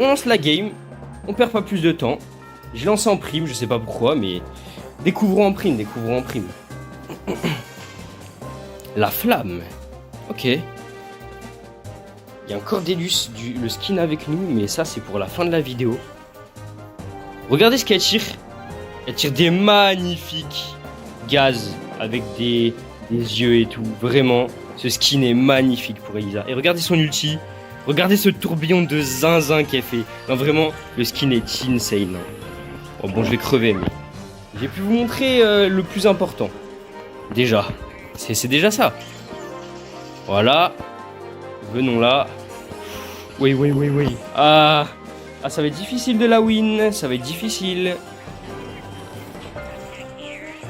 On lance la game, on perd pas plus de temps. Je lance en prime, je sais pas pourquoi, mais découvrons en prime. La flamme. Ok. Il y a un Cordelius, le skin avec nous, mais ça c'est pour la fin de la vidéo. Regardez ce qu'elle tire. Elle tire des magnifiques gaz avec des yeux et tout. Vraiment, ce skin est magnifique pour Elisa. Et regardez son ulti. Regardez ce tourbillon de zinzin qu'elle fait. Non, vraiment, le skin est insane. Oh, bon, je vais crever, mais j'ai pu vous montrer le plus important. Déjà. C'est déjà ça. Voilà. Venons là. Oui. Ah, ça va être difficile de la win. Ça va être difficile.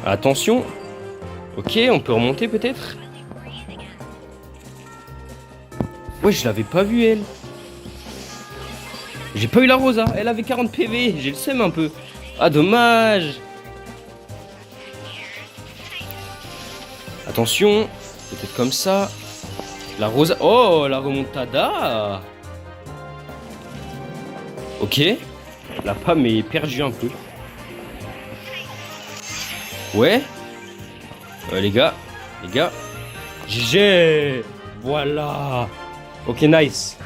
Attention. Ok, on peut remonter peut-être. Ouais, je l'avais pas vue, elle. J'ai pas eu la Rosa. Elle avait 40 PV. J'ai le seum un peu. Ah, dommage. Attention. Peut-être comme ça. La Rosa. Oh, la remontada. Ok. La Pam est perdue un peu. Ouais. Les gars. GG. Voilà. Ok, nice.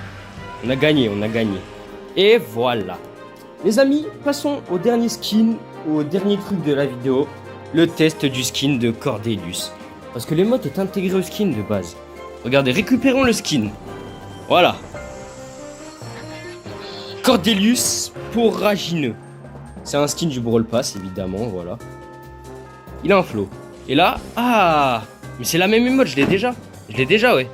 On a gagné. Et voilà. Les amis, passons au dernier skin, au dernier truc de la vidéo. Le test du skin de Cordelius. Parce que l'émote est intégré au skin de base. Regardez, récupérons le skin. Voilà. Cordelius Poragineux. C'est un skin du Brawl Pass, évidemment, voilà. Il a un flow. Et là, ah, mais c'est la même émote, je l'ai déjà, ouais.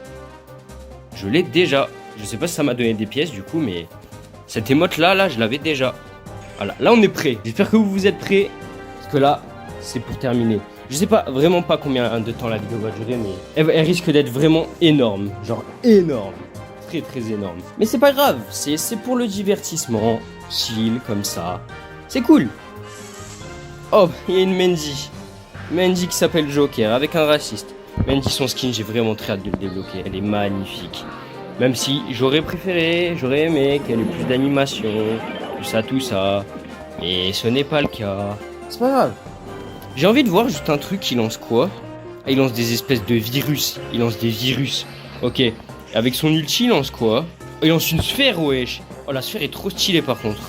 Je l'ai déjà. Je sais pas si ça m'a donné des pièces du coup, mais cette émote là, je l'avais déjà. Voilà, là on est prêt. J'espère que vous êtes prêts, parce que là, c'est pour terminer. Je sais pas, vraiment pas combien de temps la vidéo va durer, mais elle risque d'être vraiment énorme. Genre énorme. Très très énorme. Mais c'est pas grave, c'est pour le divertissement. Chill, comme ça. C'est cool. Oh, il y a une Mandy. Mandy qui s'appelle Joker, avec un raciste. Mandy, son skin, j'ai vraiment très hâte de le débloquer. Elle est magnifique. Même si j'aurais aimé qu'elle ait plus d'animation, tout ça. Mais ce n'est pas le cas. C'est pas grave. J'ai envie de voir juste un truc qui lance quoi. Ah, il lance des espèces de virus. Ok. Avec son ulti, il lance quoi? Il lance une sphère, wesh. Oh, la sphère est trop stylée par contre.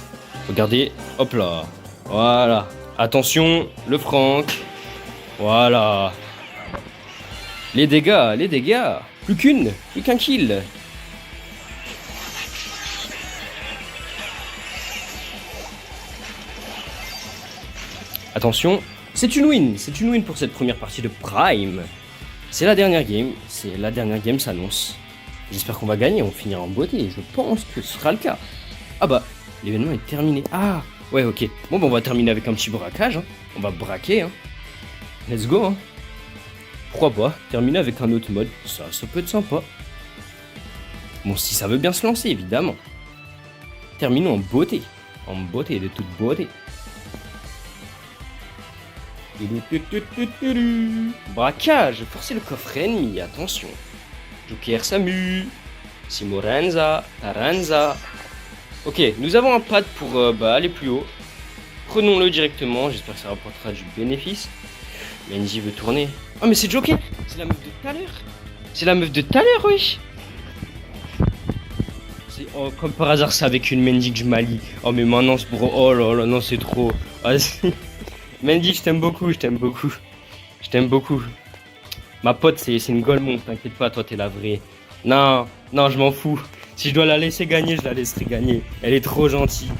Regardez. Hop là. Voilà. Attention, le Franck. Voilà. Les dégâts, les dégâts. Plus qu'un kill. Attention, c'est une win pour cette première partie de Prime. C'est la dernière game s'annonce. J'espère qu'on va gagner, on finira en beauté, je pense que ce sera le cas. Ah bah, l'événement est terminé. Ah, ouais, ok. Bon, bah, on va terminer avec un petit braquage, hein. On va braquer, hein. Let's go, hein. Pourquoi pas, terminer avec un autre mode, ça peut être sympa. Bon, si ça veut bien se lancer, évidemment. Terminons en beauté de toute beauté. Braquage, forcer le coffre ennemi, attention. Joker Samu, Simoranza, Taranza. Ok, nous avons un pad pour aller plus haut. Prenons-le directement, j'espère que ça rapportera du bénéfice. Menji veut tourner. Oh mais c'est Joker, c'est la meuf de tout à l'heure. C'est la meuf de tout à l'heure, wesh. Oh, comme par hasard, c'est avec une Menji que je m'allie. Oh mais maintenant c'est bro, oh là là, non c'est trop. Menji, je t'aime beaucoup. Ma pote, c'est une golemon, t'inquiète pas, toi t'es la vraie. Non, je m'en fous. Si je dois la laisser gagner, je la laisserai gagner. Elle est trop gentille.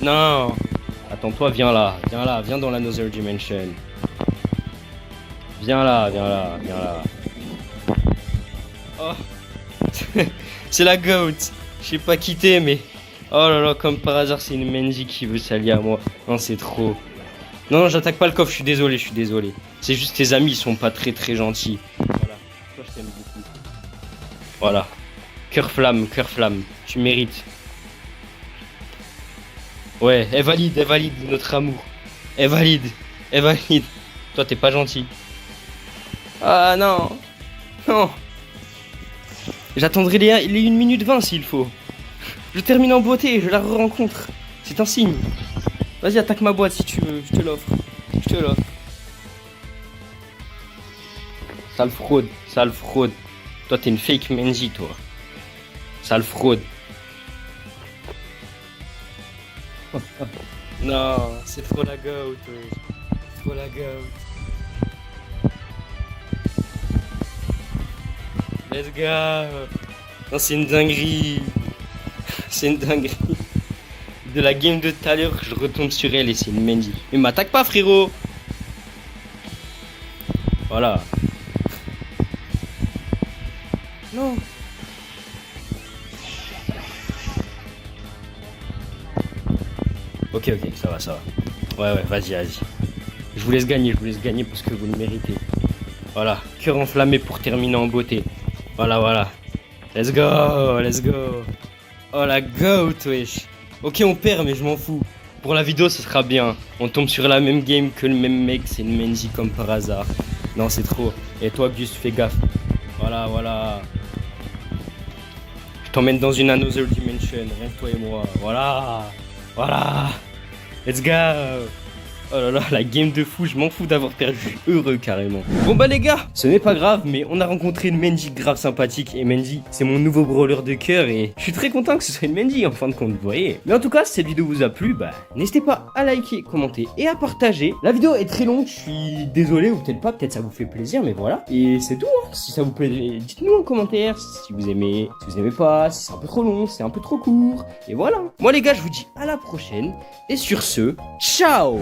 Non. Attends, toi, viens dans l'Another Dimension. Viens là. Oh. C'est la goat. Je sais pas quitter, mais... Oh là là, comme par hasard, c'est une Menji qui veut s'allier à moi. Non, c'est trop. Non, j'attaque pas le coffre, je suis désolé. C'est juste tes amis, ils sont pas très gentils. Voilà, toi je t'aime beaucoup. Voilà. Cœur flamme, tu mérites. Ouais, elle valide notre amour. Elle valide. Toi t'es pas gentil. Ah non. J'attendrai les 1 minute 20 s'il faut. Je termine en beauté, je la rencontre. C'est un signe. Vas-y, attaque ma boîte si tu veux, je te l'offre. Sale fraude. Toi, t'es une fake Menji, toi. Sale fraude. Non, c'est trop la goat, Let's go. Non, c'est une dinguerie. De la game de tout à l'heure, je retombe sur elle et c'est une Menji. Mais m'attaque pas, frérot. Voilà. Non. Ok, ça va. Ouais, vas-y. Je vous laisse gagner parce que vous le méritez. Voilà, cœur enflammé pour terminer en beauté. Voilà. Let's go. Oh la goat, wesh. Ok, on perd, mais je m'en fous. Pour la vidéo, ce sera bien. On tombe sur la même game que le même mec, c'est une Menji comme par hasard. Non, c'est trop. Et toi, Gus, fais gaffe. Voilà. Je t'emmène dans une Another Dimension, rien que toi et moi. Voilà. Let's go. Oh là là, la game de fou, je m'en fous d'avoir perdu, heureux carrément. Bon bah les gars, ce n'est pas grave, mais on a rencontré une Menji grave sympathique et Menji, c'est mon nouveau brawler de cœur et je suis très content que ce soit une Menji en fin de compte, vous voyez. Mais en tout cas, si cette vidéo vous a plu, bah n'hésitez pas à liker, commenter et à partager. La vidéo est très longue, je suis désolé ou peut-être pas, peut-être ça vous fait plaisir, mais voilà. Et c'est tout, hein. Si ça vous plaît, dites-nous en commentaire si vous aimez, si vous aimez pas, si c'est un peu trop long, si c'est un peu trop court. Et voilà. Moi les gars, je vous dis à la prochaine et sur ce, ciao.